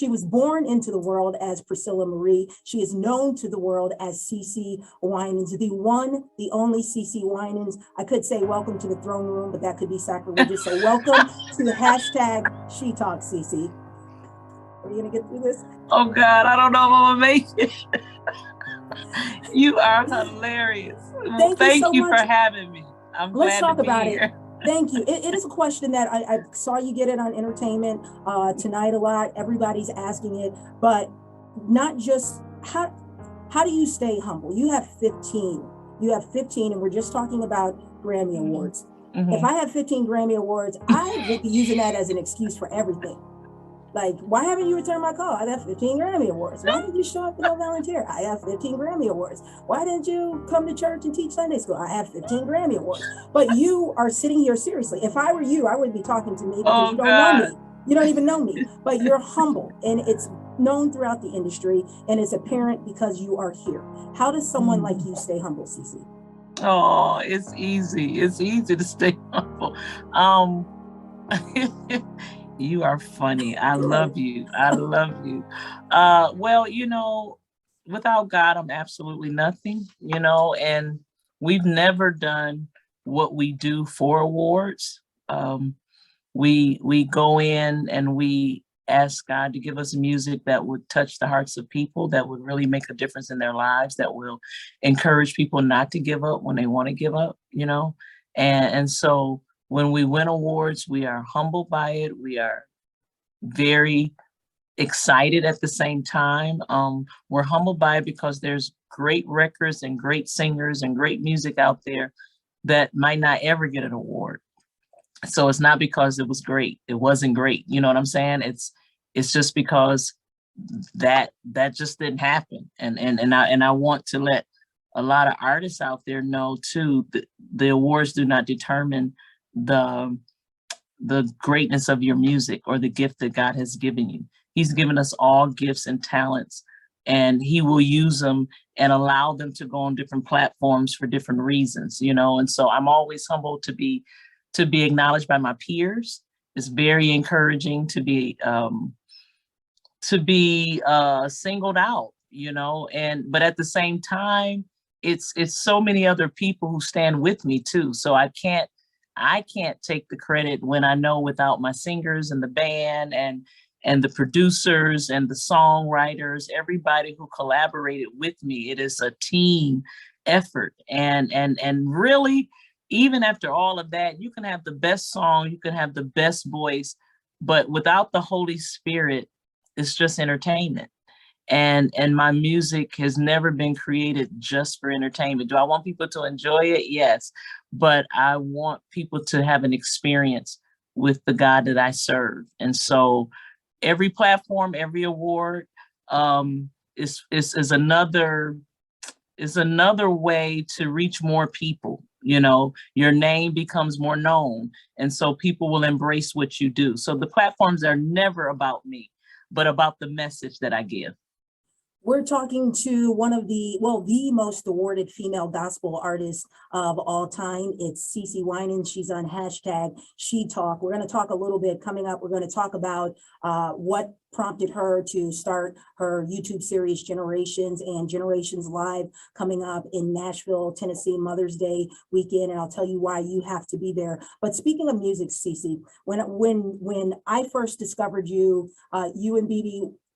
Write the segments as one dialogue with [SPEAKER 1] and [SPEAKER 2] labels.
[SPEAKER 1] She was born into the world as Priscilla Marie. She is known to the world as CeCe Winans, the one, the only CeCe Winans. I could say welcome to the throne room, but that could be sacrilegious. So welcome to the hashtag She Talks CeCe. Are you gonna get through this?
[SPEAKER 2] Oh God, I don't know if I'm gonna make it. You are hilarious. Thank you for having me. I'm
[SPEAKER 1] Let's
[SPEAKER 2] glad
[SPEAKER 1] talk
[SPEAKER 2] to be
[SPEAKER 1] about
[SPEAKER 2] here.
[SPEAKER 1] it. Thank you. It is a question that I saw you get it on entertainment tonight a lot. Everybody's asking it, but not just how do you stay humble? You have 15. You have 15, and we're just talking about Grammy Awards. Mm-hmm. If I have 15 Grammy Awards, I would be using that as an excuse for everything. Like, why haven't you returned my call? I have 15 Grammy Awards. Why didn't you show up and no volunteer? I have 15 Grammy Awards. Why didn't you come to church and teach Sunday school? I have 15 Grammy Awards. But you are sitting here seriously. If I were you, I wouldn't be talking to me because you don't know me. You don't even know me. But you're humble, and it's known throughout the industry, and it's apparent because you are here. How does someone like you stay humble, CeCe?
[SPEAKER 2] Oh, it's easy. It's easy to stay humble. You are funny. I love you. I love you. Well, you know, without God, I'm absolutely nothing, you know, and we've never done what we do for awards. We go in and we ask God to give us music that would touch the hearts of people, that would really make a difference in their lives, that will encourage people not to give up when they want to give up, you know, and so when we win awards, we are humbled by it. We are very excited at the same time. We're humbled by it because there's great records and great singers and great music out there that might not ever get an award. So it's not because it was great. It wasn't great. You know what I'm saying? It's just because that just didn't happen. And I want to let a lot of artists out there know too that the awards do not determine the greatness of your music or the gift that God has given you. He's given us all gifts and talents, and he will use them and allow them to go on different platforms for different reasons, you know? And so I'm always humbled to be acknowledged by my peers. It's very encouraging to be singled out, you know, but at the same time, it's so many other people who stand with me too. So I can't take the credit when I know without my singers and the band and the producers and the songwriters, everybody who collaborated with me, it is a team effort. And really, even after all of that, you can have the best song, you can have the best voice, but without the Holy Spirit, it's just entertainment. And my music has never been created just for entertainment. Do I want people to enjoy it? Yes. But I want people to have an experience with the God that I serve. And so every platform, every award is another way to reach more people. You know, your name becomes more known. And so people will embrace what you do. So the platforms are never about me, but about the message that I give.
[SPEAKER 1] We're talking to one of the most awarded female gospel artists of all time. It's CeCe Winans. She's on hashtag She Talk. We're going to talk a little bit coming up. We're going to talk about what prompted her to start her YouTube series Generations and Generations Live coming up in Nashville, Tennessee, Mother's Day weekend. And I'll tell you why you have to be there. But speaking of music, CeCe, when I first discovered you,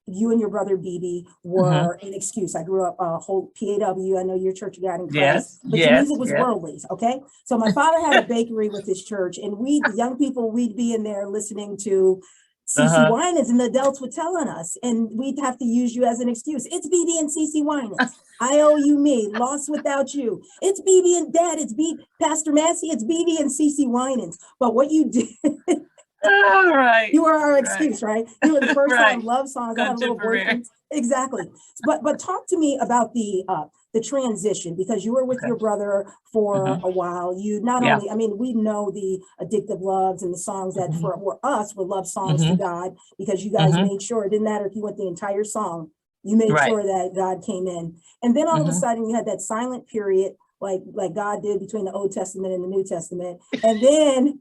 [SPEAKER 1] you and your brother BB were an excuse. I grew up whole PAW. I know your Church of God in Christ, but your music was worldly. Okay, so my father had a bakery with his church, and we, the young people, we'd be in there listening to CeCe Winans, and the adults were telling us, and we'd have to use you as an excuse. It's BB and CeCe Winans. I owe you me. Lost without you. It's BB and Dad. It's Pastor Massey. It's BB and CeCe Winans. But what you did.
[SPEAKER 2] All right.
[SPEAKER 1] You were our excuse, right? You were the first time love songs. I had a little boyfriend. Exactly. But talk to me about the transition, because you were with your brother for a while. You not only, I mean, we know the Addictive Loves and the songs that for us were love songs to God, because you guys made sure it didn't matter if you went the entire song, you made sure that God came in. And then all of a sudden you had that silent period, like God did between the Old Testament and the New Testament. And then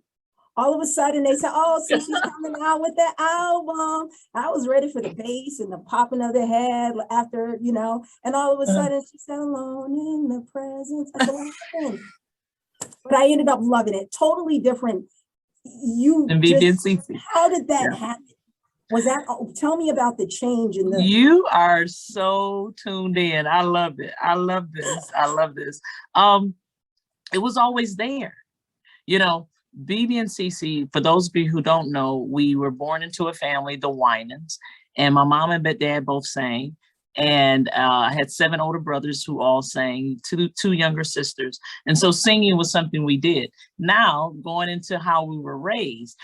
[SPEAKER 1] all of a sudden they said, oh, Cece's coming out with the album. I was ready for the bass and the popping of the head after, you know, and all of a sudden she said, alone in the presence. I said, what happened? But I ended up loving it. Totally different. You
[SPEAKER 2] and
[SPEAKER 1] just,
[SPEAKER 2] BB&CC.
[SPEAKER 1] how did that happen? Was that, tell me about the change in the.
[SPEAKER 2] You are so tuned in. I love it. I love this. I love this. It was always there. You know, BB&CC, for those of you who don't know, we were born into a family, the Winans, and my mom and dad both sang. And I had 7 older brothers who all sang, two younger sisters. And so singing was something we did. Now, going into how we were raised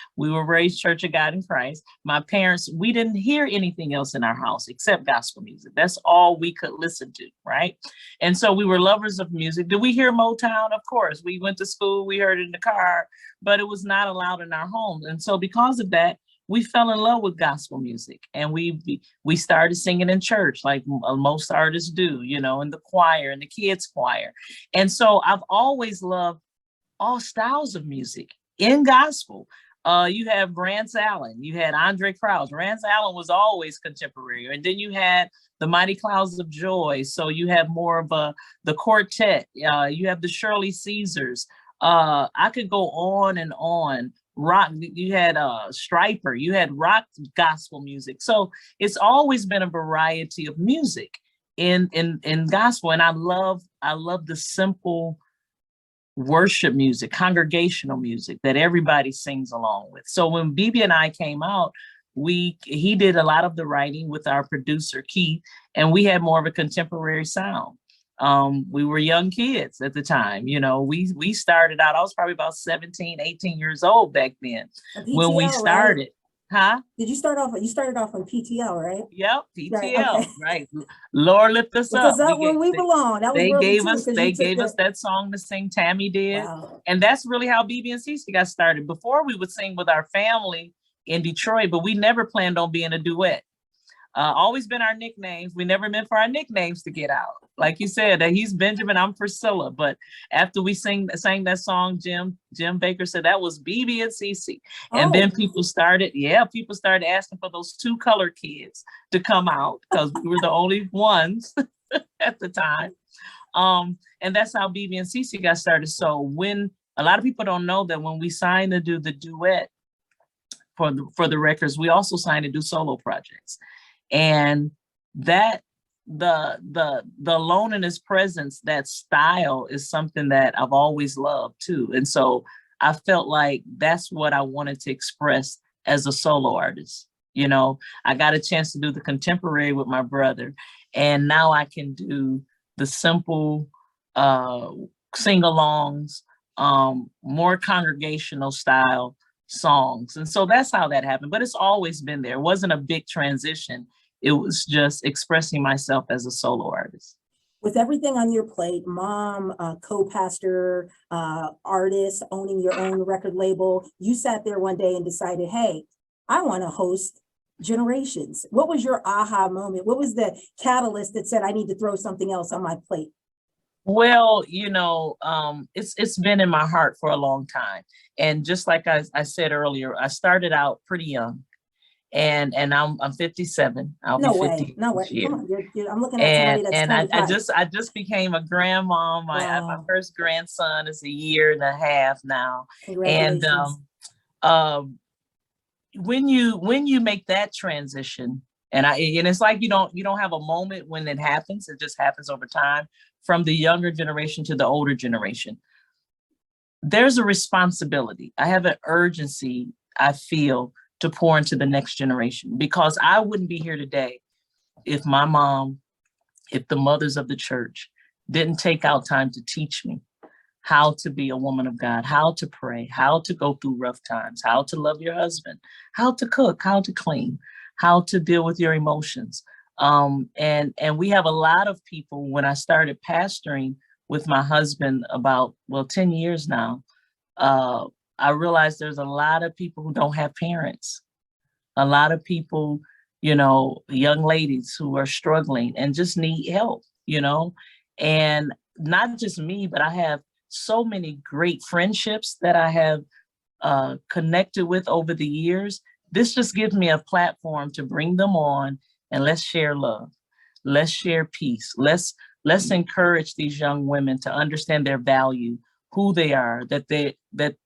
[SPEAKER 2] Church of God in Christ. My parents, we didn't hear anything else in our house except gospel music. That's all we could listen to, right? And so we were lovers of music. Did we hear Motown? Of course. We went to school, we heard it in the car, but it was not allowed in our home. And so because of that, we fell in love with gospel music, and we started singing in church like most artists do, you know, in the choir, in the kids' choir. And so I've always loved all styles of music in gospel. You have Rance Allen, you had Andre Crouch. Rance Allen was always contemporary. And then you had the Mighty Clouds of Joy. So you have more of the quartet. You have the Shirley Caesars. I could go on and on. Rock, you had Striper, you had rock gospel music. So it's always been a variety of music in gospel. And I love the simple worship music, congregational music that everybody sings along with. So when BB and I came out, he did a lot of the writing with our producer, Keith, and we had more of a contemporary sound. We were young kids at the time, you know, we started out, I was probably about 17, 18 years old back then when we started. Right? Huh?
[SPEAKER 1] You started off on PTL, right?
[SPEAKER 2] Yep, PTL, right. Lord lift us up.
[SPEAKER 1] Where we belong. That was
[SPEAKER 2] they gave us that song to sing, Tammy did. Wow. And that's really how BB&CC got started. Before we would sing with our family in Detroit, but we never planned on being a duet. Always been our nicknames. We never meant for our nicknames to get out. Like you said, that he's Benjamin, I'm Priscilla. But after we sang that song, Jim Baker said that was BB&CC. And then people started asking for those 2 color kids to come out because we were the only ones at the time. And that's how BB&CC got started. So when a lot of people don't know that when we signed to do the duet for the records, we also signed to do solo projects. And that the alone in his presence, that style is something that I've always loved too. And so I felt like that's what I wanted to express as a solo artist. You know, I got a chance to do the contemporary with my brother, and now I can do the simple sing-alongs, more congregational style songs. And so that's how that happened. But it's always been there. It wasn't a big transition. It was just expressing myself as a solo artist.
[SPEAKER 1] With everything on your plate, mom, co-pastor, artist, owning your own record label, you sat there one day and decided, hey, I want to host Generations. What was your aha moment? What was the catalyst that said, I need to throw something else on my plate?
[SPEAKER 2] Well, you know, it's been in my heart for a long time. And just like I said earlier, I started out pretty young. And I'm 57. I'll be 50
[SPEAKER 1] No way.
[SPEAKER 2] Year.
[SPEAKER 1] Come on, I'm looking at somebody that's 25.
[SPEAKER 2] I just became a grandma. My first grandson is 1.5 years now.
[SPEAKER 1] Congratulations.
[SPEAKER 2] And when you make that transition, and it's like you don't have a moment when it happens. It just happens over time, from the younger generation to the older generation. There's a responsibility. I have an urgency, I feel, to pour into the next generation, because I wouldn't be here today if my mom, if the mothers of the church didn't take out time to teach me how to be a woman of God, how to pray, how to go through rough times, how to love your husband, how to cook, how to clean, how to deal with your emotions. And we have a lot of people. When I started pastoring with my husband about, 10 years now, I realized there's a lot of people who don't have parents, a lot of people, you know, young ladies who are struggling and just need help, you know, and not just me, but I have so many great friendships that I have connected with over the years, this just gives me a platform to bring them on and let's share love. Let's share peace. Let's encourage these young women to understand their value, who they are, that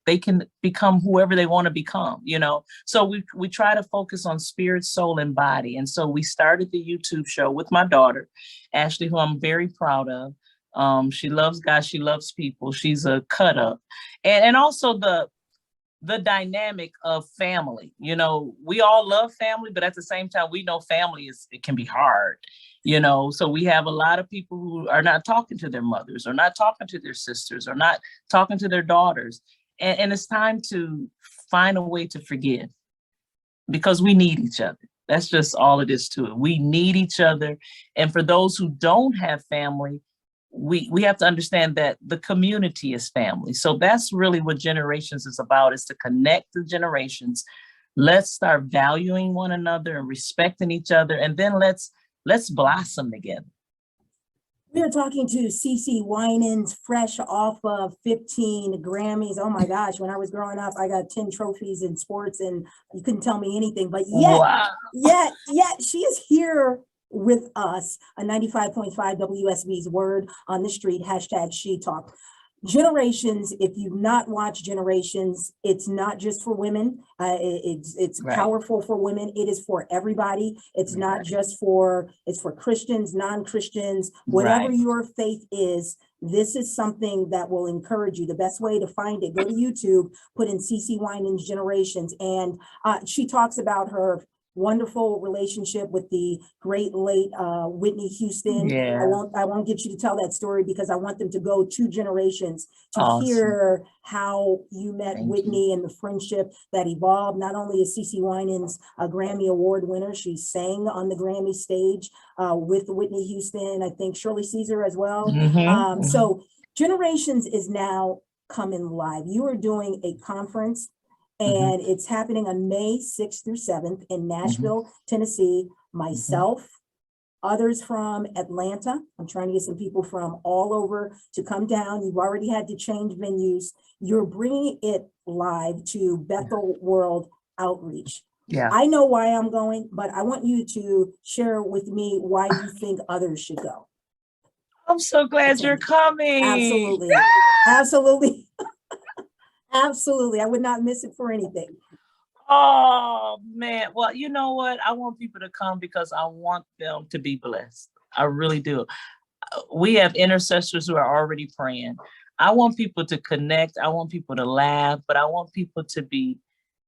[SPEAKER 2] they can become whoever they want to become, you know. So we try to focus on spirit, soul, and body. And so we started the YouTube show with my daughter, Ashley, who I'm very proud of. She loves God, she loves people, she's a cut up. And also the dynamic of family. You know, we all love family, but at the same time, we know family it can be hard, you know. So we have a lot of people who are not talking to their mothers, or not talking to their sisters, or not talking to their daughters. And it's time to find a way to forgive, because we need each other. That's just all it is to it. We need each other. And for those who don't have family, we have to understand that the community is family. So that's really what Generations is about, is to connect the generations. Let's start valuing one another and respecting each other. And then let's blossom together.
[SPEAKER 1] We are talking to CeCe Winans, fresh off of 15 Grammys. Oh my gosh, when I was growing up, I got 10 trophies in sports and you couldn't tell me anything, but yet she is here with us, a 95.5 WSB's Word on the Street, hashtag She Talk. Generations, if you've not watched Generations, it's not just for women. It's right. Powerful for women. It is for everybody. It's not just it's for Christians, non-Christians, whatever your faith is. This is something that will encourage you. The best way to find it, go to YouTube, put in CeCe Winans Generations, and she talks about her wonderful relationship with the great late Whitney Houston. Yeah. I won't get you to tell that story, because I want them to go 2 generations to hear how you met Whitney and the friendship that evolved. Not only is CeCe Winans a Grammy Award winner, she sang on the Grammy stage with Whitney Houston, I think Shirley Caesar as well. So Generations is now coming live. You are doing a conference, and it's happening on May 6th through 7th in Nashville, Tennessee. Myself, others from Atlanta. I'm trying to get some people from all over to come down. You've already had to change venues. You're bringing it live to Bethel World Outreach. Yeah. I know why I'm going, but I want you to share with me why you think others should go.
[SPEAKER 2] I'm so glad you're coming.
[SPEAKER 1] Absolutely. Absolutely. Absolutely. I would not miss it for anything.
[SPEAKER 2] Oh, man. Well, you know what? I want people to come because I want them to be blessed. I really do. We have intercessors who are already praying. I want people to connect. I want people to laugh, but I want people to be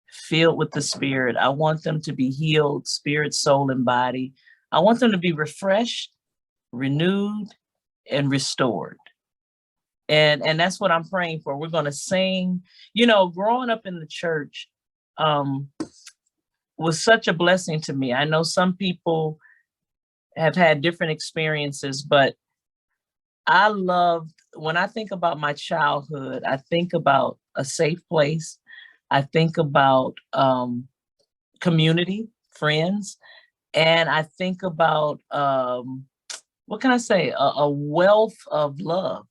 [SPEAKER 2] filled with the Spirit. I want them to be healed, spirit, soul, and body. I want them to be refreshed, renewed, and restored. And that's what I'm praying for. We're going to sing. You know, growing up in the church was such a blessing to me. I know some people have had different experiences, but I loved, when I think about my childhood, I think about a safe place. I think about community, friends, and I think about, what can I say, a wealth of love.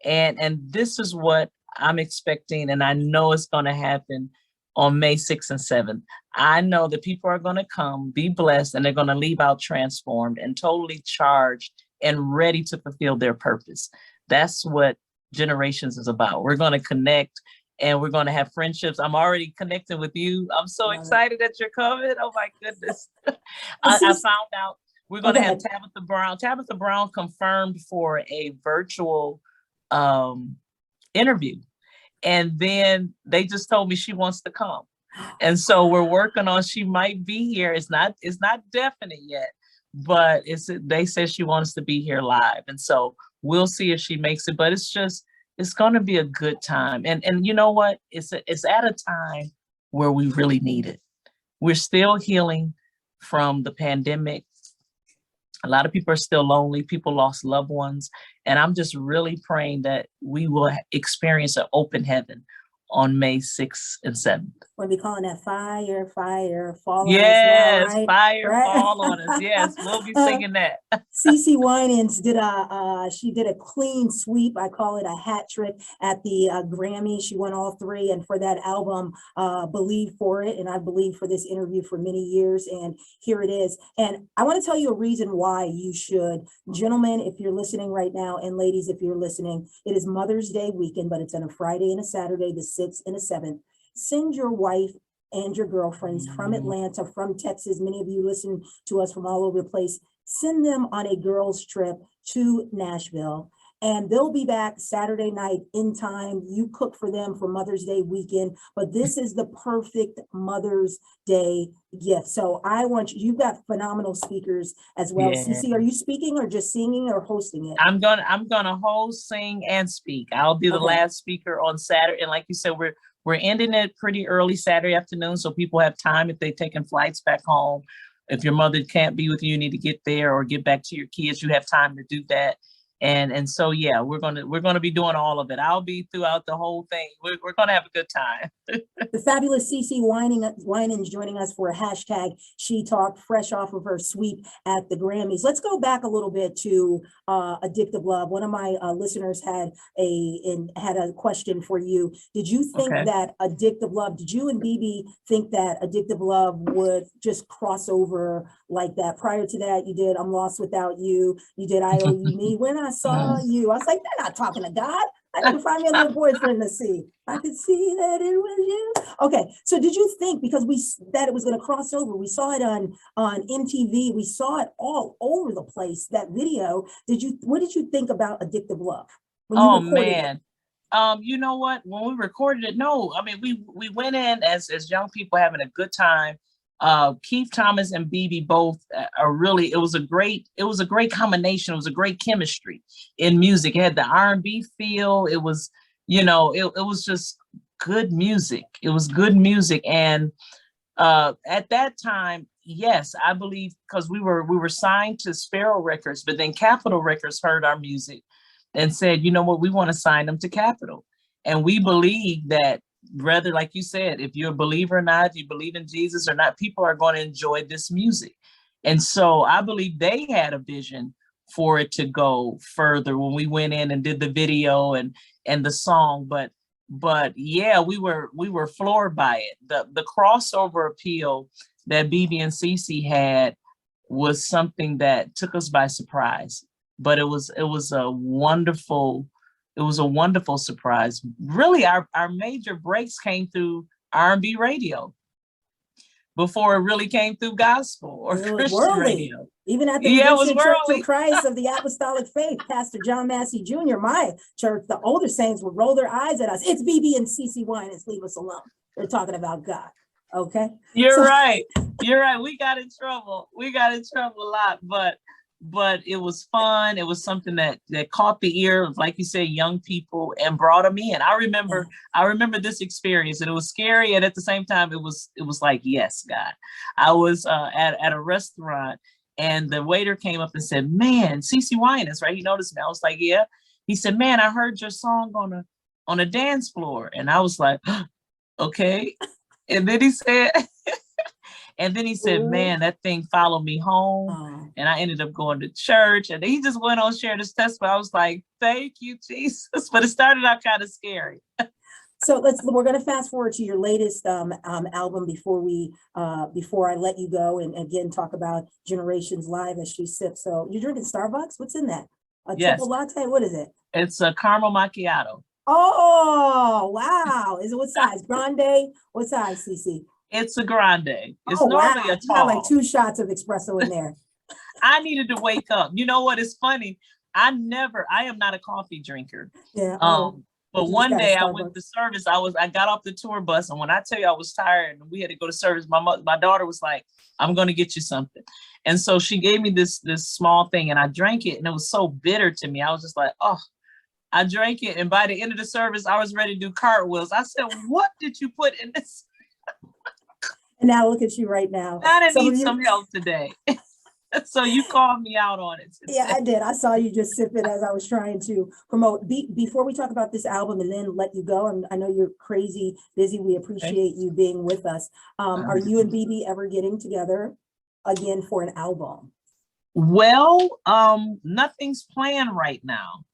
[SPEAKER 2] And this is what I'm expecting, and I know it's going to happen on May 6th and 7th. I know that people are going to come, be blessed, and they're going to leave out transformed and totally charged and ready to fulfill their purpose. That's what Generations is about. We're going to connect, and we're going to have friendships. I'm already connecting with you. I'm so excited that you're coming. Oh my goodness. I found out we're going to have Tabitha Brown. Tabitha Brown confirmed for a virtual interview, and then they just told me she wants to come, and so we're working on, she might be here. It's not definite yet, but they said she wants to be here live, and so we'll see if she makes it. But it's going to be a good time, and you know what, it's at a time where we really need it. We're still healing from the pandemic. A lot of people are still lonely. People lost loved ones. And I'm just really praying that we will experience an open heaven, on May 6th and 7th.
[SPEAKER 1] We'll be calling that fire, fire, fall on us now,
[SPEAKER 2] Yes,
[SPEAKER 1] right?
[SPEAKER 2] fire
[SPEAKER 1] Right?
[SPEAKER 2] fall on us. Yes, we'll be singing that.
[SPEAKER 1] CeCe Winans did a clean sweep. I call it a hat trick at the Grammy. She won all three, and for that album, Believe for it, and I believe for this interview for many years, and here it is. And I want to tell you a reason why you should. Gentlemen, if you're listening right now, and ladies, if you're listening, it is Mother's Day weekend, but it's on a Friday and a Saturday, the 6th and the 7th. Send your wife and your girlfriends from Atlanta, from Texas. Many of you listen to us from all over the place. Send them on a girls' trip to Nashville, and they'll be back Saturday night in time. You cook for them for Mother's Day weekend, but this is the perfect Mother's Day gift. So I want you, you've got phenomenal speakers as well.
[SPEAKER 2] Yeah.
[SPEAKER 1] CeCe, are you speaking or just singing or hosting it?
[SPEAKER 2] I'm gonna host, sing, and speak. I'll be the last speaker on Saturday. And like you said, we're ending it pretty early Saturday afternoon, so people have time if they're taking flights back home. If your mother can't be with you, you need to get there or get back to your kids. You have time to do that. And so, yeah, we're gonna be doing all of it. I'll be throughout the whole thing. We're gonna have a good time.
[SPEAKER 1] The fabulous CeCe Winans joining us for a hashtag She Talk, fresh off of her sweep at the Grammys. Let's go back a little bit to Addictive Love. One of my listeners had a question for you. Did you think that Addictive Love, did you and BB think that Addictive Love would just cross over like that? Prior to that, you did I'm Lost Without You. You did I Owe You Me. When I saw you, I was like, they're not talking to God. I need to find me a little boyfriend to see. I could see that it was you. Okay, so did you think, because that it was going to cross over, we saw it on MTV, we saw it all over the place, that video. What did you think about Addictive Love when you recorded it?
[SPEAKER 2] You know what? When we recorded it, no, I mean, we went in as young people having a good time. Keith Thomas and BB both are really, it was a great combination. It was a great chemistry in music. It had the R&B feel. It was, it was just good music. It was good music. And at that time, yes, I believe, because we were signed to Sparrow Records, but then Capitol Records heard our music and said, you know what, we want to sign them to Capitol. And we believe that, rather, like you said, if you're a believer or not, if you believe in Jesus or not, people are going to enjoy this music. And so I believe they had a vision for it to go further when we went in and did the video and the song. But yeah, we were floored by it. The crossover appeal that BB and CeCe had was something that took us by surprise. But it was a wonderful surprise. Really, our major breaks came through R&B radio before it really came through gospel or Christian radio.
[SPEAKER 1] Even at the Redemption Church of Christ of the Apostolic Faith, Pastor John Massey Jr., my church, the older saints would roll their eyes at us. It's BB and CeCe Winans, leave us alone. They're talking about God. Okay.
[SPEAKER 2] You're right. We got in trouble. A lot, but it was fun. It was something that caught the ear of, like you said, young people and brought them in. I remember this experience, and it was scary. And at the same time, it was like, yes, God. I was at a restaurant, and the waiter came up and said, man, CeCe Winans, right? He noticed me. I was like, yeah. He said, man, I heard your song on a dance floor. And I was like, okay. And then he said, man, that thing followed me home, and I ended up going to church, and he just went on sharing his testimony. I was like, thank you, Jesus. But it started out kind of scary.
[SPEAKER 1] So we're going to fast forward to your latest album before I let you go and again talk about Generations Live as she sips. So you're drinking Starbucks? What's in that? A triple latte? What is it?
[SPEAKER 2] It's a caramel macchiato.
[SPEAKER 1] Oh, wow. Is it what size? Grande? What size, CeCe?
[SPEAKER 2] It's a grande. It's normally a tall.
[SPEAKER 1] You got like 2 shots of espresso in there.
[SPEAKER 2] I needed to wake up. You know what? It's funny. I am not a coffee drinker.
[SPEAKER 1] Yeah.
[SPEAKER 2] But one day I went to service. I got off the tour bus, and when I tell you I was tired and we had to go to service, my daughter was like, I'm going to get you something. And so she gave me this small thing, and I drank it, and it was so bitter to me. I was just like, oh. I drank it, and by the end of the service, I was ready to do cartwheels. I said, what did you put in this?
[SPEAKER 1] And now look at you right now.
[SPEAKER 2] I need some help today. So you called me out on it today.
[SPEAKER 1] Yeah, I did. I saw you just sip it as I was trying to promote. Before we talk about this album and then let you go, and I know you're crazy busy. We appreciate you being with us. Are you and BB ever getting together again for an album?
[SPEAKER 2] Well, nothing's planned right now.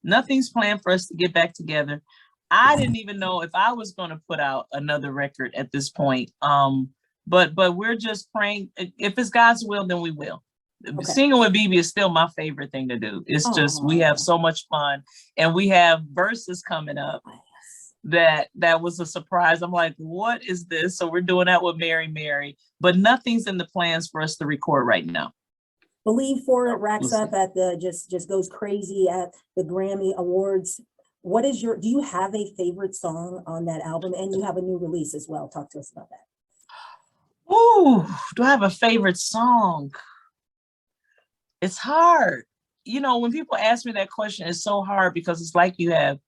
[SPEAKER 2] Nothing's planned for us to get back together. I didn't even know if I was going to put out another record at this point. But we're just praying. If it's God's will, then we will. Okay. Singing with BB is still my favorite thing to do. It's just, we have so much fun, and we have verses coming up that was a surprise. I'm like, what is this? So we're doing that with Mary, but nothing's in the plans for us to record right now.
[SPEAKER 1] Believe For It racks up at the, just goes crazy at the Grammy Awards. What is do you have a favorite song on that album? And you have a new release as well. Talk to us about that.
[SPEAKER 2] Ooh, do I have a favorite song? It's hard. You know, when people ask me that question, it's so hard because it's like you have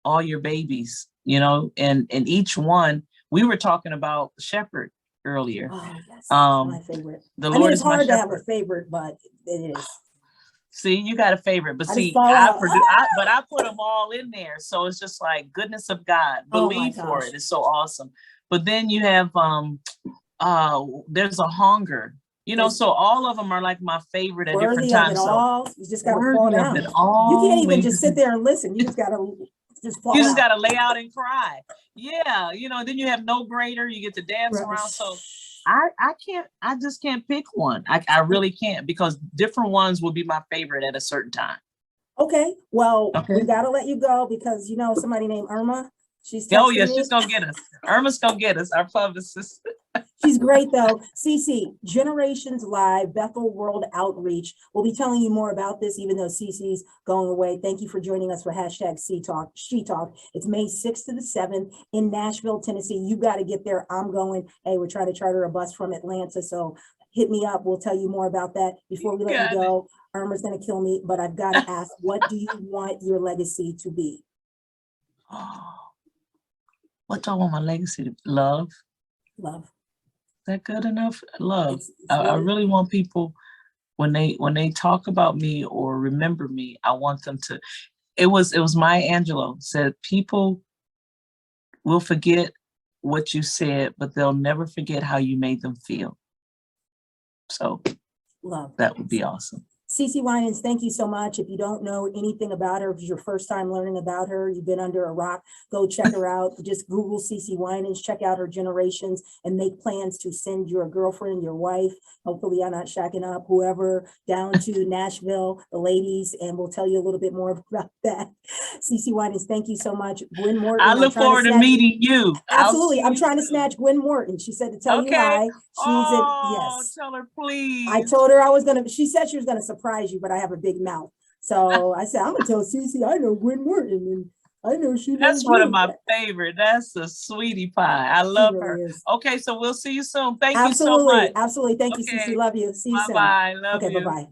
[SPEAKER 2] all your babies, you know, and each one, we were talking about Shepherd earlier.
[SPEAKER 1] Oh, yes, my favorite.
[SPEAKER 2] The Lord is my shepherd.
[SPEAKER 1] It's hard to have a favorite, but it is.
[SPEAKER 2] See, you got a favorite, but I put them all in there. So it's just like goodness of God. Believe For It is so awesome. But then you have there's a hunger. You know, so all of them are like my favorite at different times.
[SPEAKER 1] So you just gotta fall down. You can't even just sit there and listen. You just gotta fall
[SPEAKER 2] You just gotta lay out and cry. Yeah, you know, then you have No Greater, you get to dance around. So I just can't pick one. I really can't, because different ones will be my favorite at a certain time.
[SPEAKER 1] Okay, well, we gotta let you go because, you know, somebody named Irma, she's
[SPEAKER 2] oh yeah, she's gonna get us. Irma's gonna get us, our publicist.
[SPEAKER 1] She's great though. Cece, Generations Live, Bethel World Outreach. We'll be telling you more about this, even though Cece's going away. Thank you for joining us for hashtag She Talk. It's May 6th to the 7th in Nashville, Tennessee. You got to get there. I'm going. Hey, we're trying to charter a bus from Atlanta. So hit me up. We'll tell you more about that. Before we let you go, Irma's going to kill me, but I've got to ask, what do you want your legacy to be?
[SPEAKER 2] What do I want my legacy to be? Love.
[SPEAKER 1] Love.
[SPEAKER 2] Is that good enough? Love. I really want people, when they talk about me or remember me, I want them to, it was Maya Angelou said, people will forget what you said, but they'll never forget how you made them feel. So
[SPEAKER 1] love.
[SPEAKER 2] That would be awesome.
[SPEAKER 1] Cece Winans, thank you so much. If you don't know anything about her, if it's your first time learning about her, you've been under a rock, go check her out. Just Google Cece Winans, check out her Generations, and make plans to send your girlfriend, your wife, hopefully I'm not shacking up, whoever, down to Nashville, the ladies, and we'll tell you a little bit more about that. Cece Winans, thank you so much. Gwen Morton.
[SPEAKER 2] I look forward to meeting you.
[SPEAKER 1] Absolutely. I'm trying to snatch Gwen Morton. She said to tell you hi.
[SPEAKER 2] Yes. Tell her, please.
[SPEAKER 1] I told her I was going to, she said she was going to surprise you, but I have a big mouth. So I said, I'm going to tell Cece I know Gwen Morton, and I know she knows.
[SPEAKER 2] That's one of my favorite. That's a sweetie pie. I love her. Okay, so we'll see you soon. Thank you so much.
[SPEAKER 1] Absolutely. Thank you, Cece. Love you. See you soon.
[SPEAKER 2] Bye-bye. Love you.
[SPEAKER 1] Bye-bye.